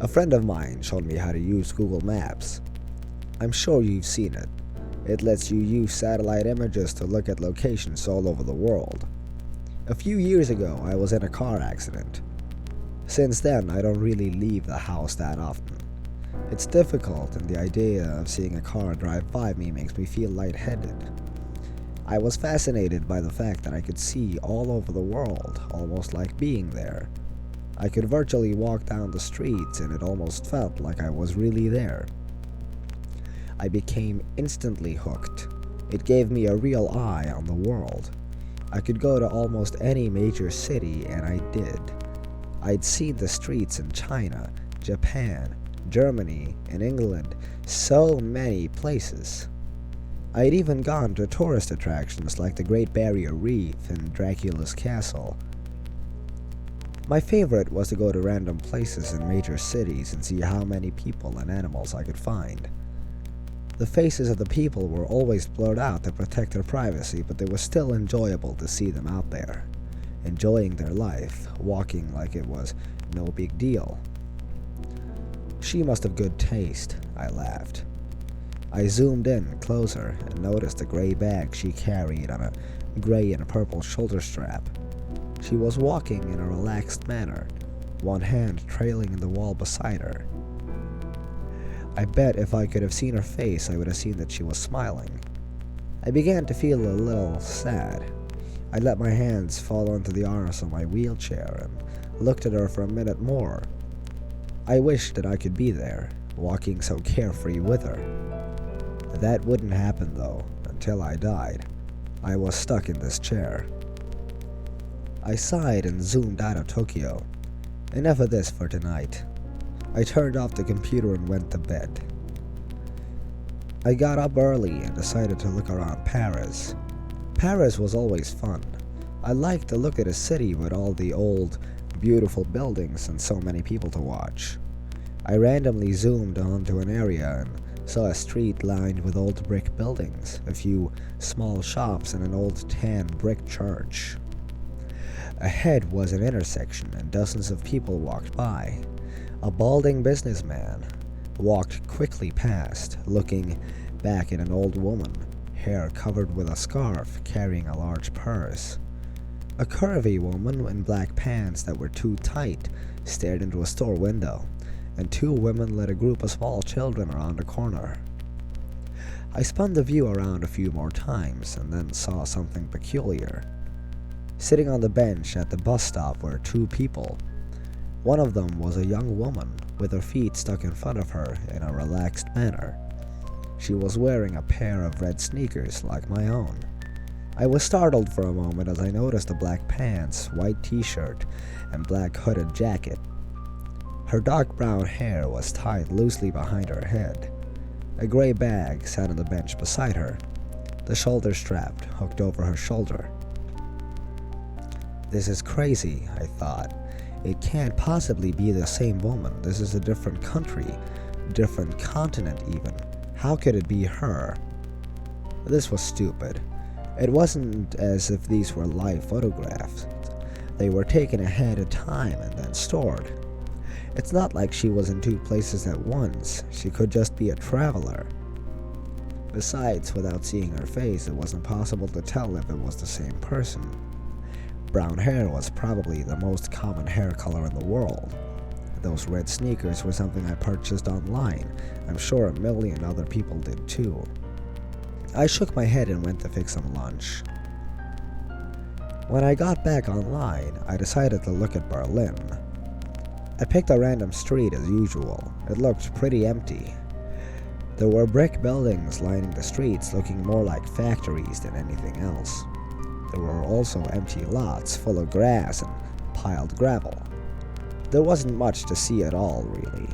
A friend of mine showed me how to use Google Maps. I'm sure you've seen it. It lets you use satellite images to look at locations all over the world. A few years ago, I was in a car accident. Since then, I don't really leave the house that often. It's difficult, and the idea of seeing a car drive by me makes me feel lightheaded. I was fascinated by the fact that I could see all over the world, almost like being there. I could virtually walk down the streets, and it almost felt like I was really there. I became instantly hooked. It gave me a real eye on the world. I could go to almost any major city, and I did. I'd seen the streets in China, Japan, Germany, and England, so many places. I'd even gone to tourist attractions like the Great Barrier Reef and Dracula's Castle. My favorite was to go to random places in major cities and see how many people and animals I could find. The faces of the people were always blurred out to protect their privacy, but it was still enjoyable to see them out there, enjoying their life, walking like it was no big deal. She must have good taste, I laughed. I zoomed in closer and noticed the gray bag she carried on a gray and purple shoulder strap. She was walking in a relaxed manner, one hand trailing in the wall beside her. I bet if I could have seen her face, I would have seen that she was smiling. I began to feel a little sad. I let my hands fall onto the arms of my wheelchair and looked at her for a minute more. I wished that I could be there, walking so carefree with her. That wouldn't happen though, until I died. I was stuck in this chair. I sighed and zoomed out of Tokyo. Enough of this for tonight. I turned off the computer and went to bed. I got up early and decided to look around Paris. Paris was always fun. I liked to look at a city with all the old, beautiful buildings and so many people to watch. I randomly zoomed onto an area and saw a street lined with old brick buildings, a few small shops, and an old tan brick church. Ahead was an intersection and dozens of people walked by. A balding businessman walked quickly past, looking back at an old woman, hair covered with a scarf, carrying a large purse. A curvy woman in black pants that were too tight stared into a store window, and two women led a group of small children around a corner. I spun the view around a few more times and then saw something peculiar. Sitting on the bench at the bus stop were two people. One of them was a young woman with her feet stuck in front of her in a relaxed manner. She was wearing a pair of red sneakers like my own. I was startled for a moment as I noticed the black pants, white t-shirt, and black hooded jacket. Her dark brown hair was tied loosely behind her head. A gray bag sat on the bench beside her, the shoulder strap hooked over her shoulder. This is crazy, I thought. It can't possibly be the same woman. This is a different country, different continent even. How could it be her? This was stupid. It wasn't as if these were live photographs. They were taken ahead of time and then stored. It's not like she was in two places at once. She could just be a traveler. Besides, without seeing her face, it wasn't possible to tell if it was the same person. Brown hair was probably the most common hair color in the world. Those red sneakers were something I purchased online. I'm sure a million other people did too. I shook my head and went to fix some lunch. When I got back online, I decided to look at Berlin. I picked a random street as usual. It looked pretty empty. There were brick buildings lining the streets, looking more like factories than anything else. There were also empty lots full of grass and piled gravel. There wasn't much to see at all, really.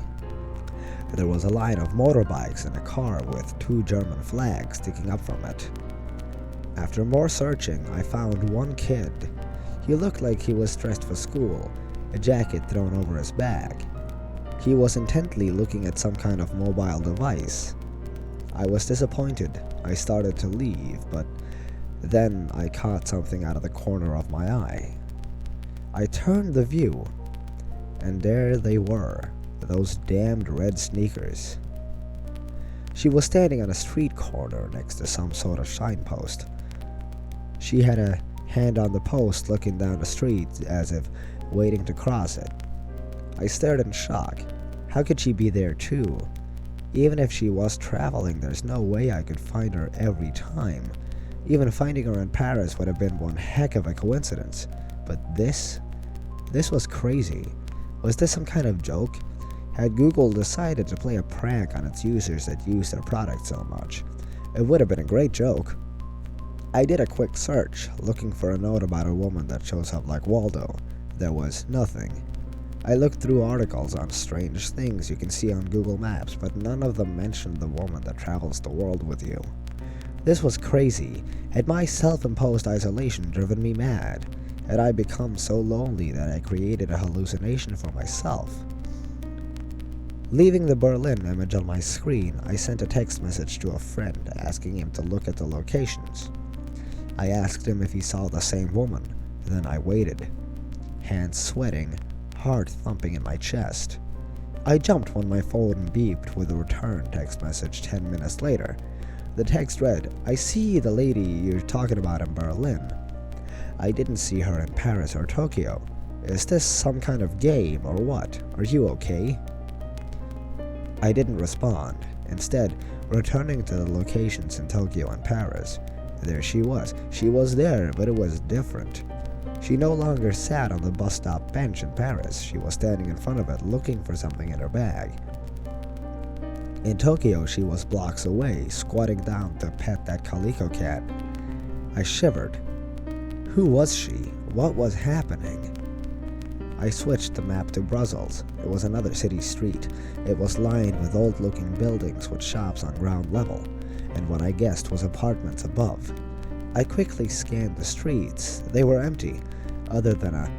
There was a line of motorbikes and a car with two German flags sticking up from it. After more searching, I found one kid. He looked like he was dressed for school, a jacket thrown over his bag. He was intently looking at some kind of mobile device. I was disappointed. I started to leave, but then I caught something out of the corner of my eye. I turned the view, and there they were, Those damned red sneakers. She was standing on a street corner next to some sort of signpost. She had a hand on the post looking down the street as if waiting to cross it. I stared in shock. How could she be there too? Even if she was traveling, there's no way I could find her every time. Even finding her in Paris would have been one heck of a coincidence. But this was crazy. Was this some kind of joke? Had Google decided to play a prank on its users that use their product so much? It would have been a great joke. I did a quick search, looking for a note about a woman that shows up like Waldo. There was nothing. I looked through articles on strange things you can see on Google Maps, but none of them mentioned the woman that travels the world with you. This was crazy. Had my self-imposed isolation driven me mad? Had I become so lonely that I created a hallucination for myself? Leaving the Berlin image on my screen, I sent a text message to a friend asking him to look at the locations. I asked him if he saw the same woman, then I waited, hands sweating, heart thumping in my chest. I jumped when my phone beeped with a return text message 10 minutes later. The text read, "I see the lady you're talking about in Berlin. I didn't see her in Paris or Tokyo. Is this some kind of game or what? Are you okay?" I didn't respond, instead returning to the locations in Tokyo and Paris. There she was. She was there, but it was different. She no longer sat on the bus stop bench in Paris. She was standing in front of it looking for something in her bag. In Tokyo, she was blocks away, squatting down to pet that calico cat. I shivered. Who was she? What was happening? I switched the map to Brussels. It was another city street. It was lined with old-looking buildings with shops on ground level, and what I guessed was apartments above. I quickly scanned the streets. They were empty, other than a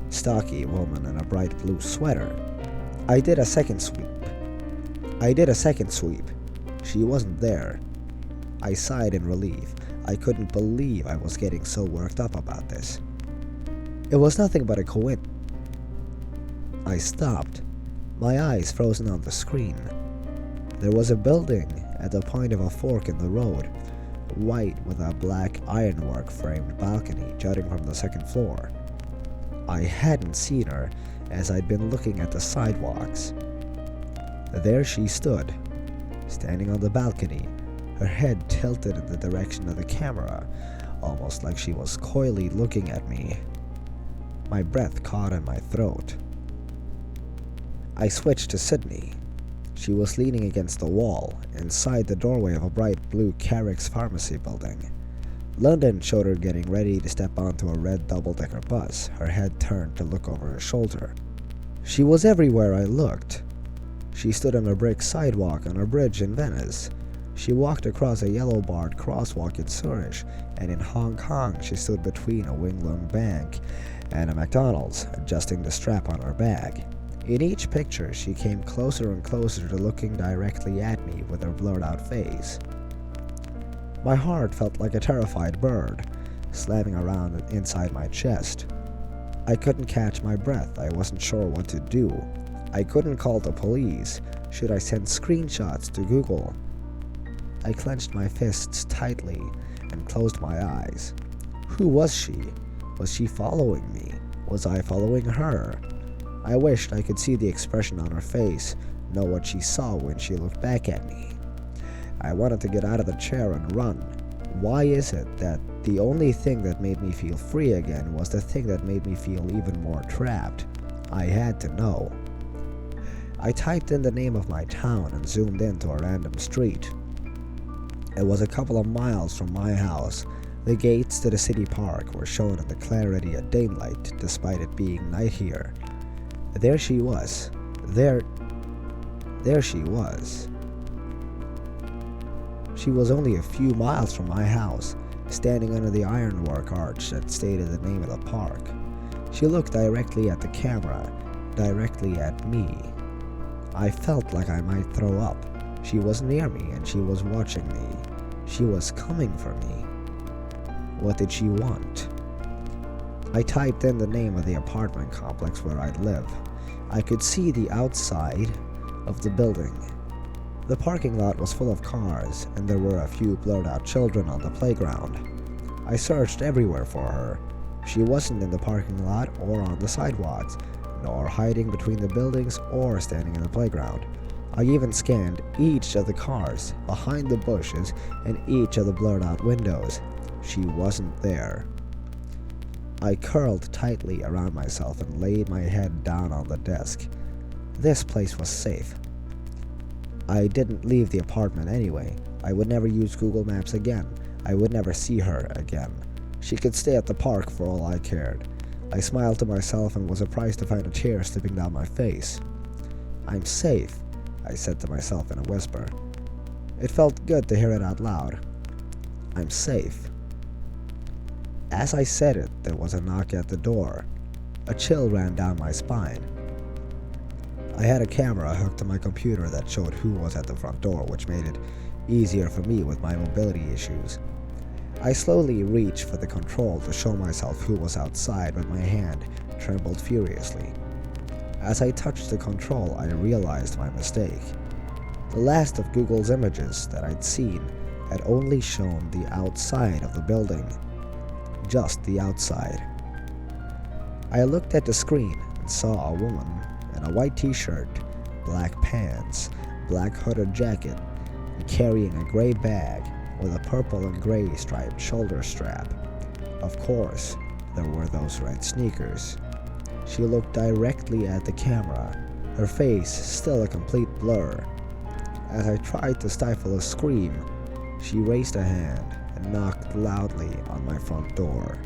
stocky woman in a bright blue sweater. I did a second sweep. She wasn't there. I sighed in relief. I couldn't believe I was getting so worked up about this. It was nothing but a coincidence. I stopped, my eyes frozen on the screen. There was a building at the point of a fork in the road, white with a black ironwork framed balcony jutting from the second floor. I hadn't seen her as I'd been looking at the sidewalks. There she stood, standing on the balcony, her head tilted in the direction of the camera, almost like she was coyly looking at me. My breath caught in my throat. I switched to Sydney. She was leaning against the wall, inside the doorway of a bright blue Carrick's pharmacy building. London showed her getting ready to step onto a red double-decker bus, her head turned to look over her shoulder. She was everywhere I looked. She stood on a brick sidewalk on a bridge in Venice. She walked across a yellow-barred crosswalk in Zurich, and in Hong Kong she stood between a Wing Lung Bank and a McDonald's, adjusting the strap on her bag. In each picture, she came closer and closer to looking directly at me with her blurred-out face. My heart felt like a terrified bird, slamming around inside my chest. I couldn't catch my breath. I wasn't sure what to do. I couldn't call the police. Should I send screenshots to Google? I clenched my fists tightly and closed my eyes. Who was she? Was she following me? Was I following her? I wished I could see the expression on her face, know what she saw when she looked back at me. I wanted to get out of the chair and run. Why is it that the only thing that made me feel free again was the thing that made me feel even more trapped? I had to know. I typed in the name of my town and zoomed into a random street. It was a couple of miles from my house. The gates to the city park were shown in the clarity of daylight, despite it being night here. There she was. There she was. She was only a few miles from my house, standing under the ironwork arch that stated the name of the park. She looked directly at the camera, directly at me. I felt like I might throw up. She was near me and she was watching me. She was coming for me. What did she want? I typed in the name of the apartment complex where I'd live. I could see the outside of the building. The parking lot was full of cars, and there were a few blurred out children on the playground. I searched everywhere for her. She wasn't in the parking lot or on the sidewalks, nor hiding between the buildings or standing in the playground. I even scanned each of the cars, behind the bushes, and each of the blurred out windows. She wasn't there. I curled tightly around myself and laid my head down on the desk. This place was safe. I didn't leave the apartment anyway. I would never use Google Maps again. I would never see her again. She could stay at the park for all I cared. I smiled to myself and was surprised to find a chair slipping down my face. "I'm safe," I said to myself in a whisper. It felt good to hear it out loud. "I'm safe." As I said it, there was a knock at the door. A chill ran down my spine. I had a camera hooked to my computer that showed who was at the front door, which made it easier for me with my mobility issues. I slowly reached for the control to show myself who was outside, but my hand trembled furiously. As I touched the control, I realized my mistake. The last of Google's images that I'd seen had only shown the outside of the building. Just the outside. I looked at the screen and saw a woman in a white t-shirt, black pants, black hooded jacket, and carrying a gray bag with a purple and gray striped shoulder strap. Of course, there were those red sneakers. She looked directly at the camera, her face still a complete blur. As I tried to stifle a scream, she raised a hand and knocked loudly on my front door.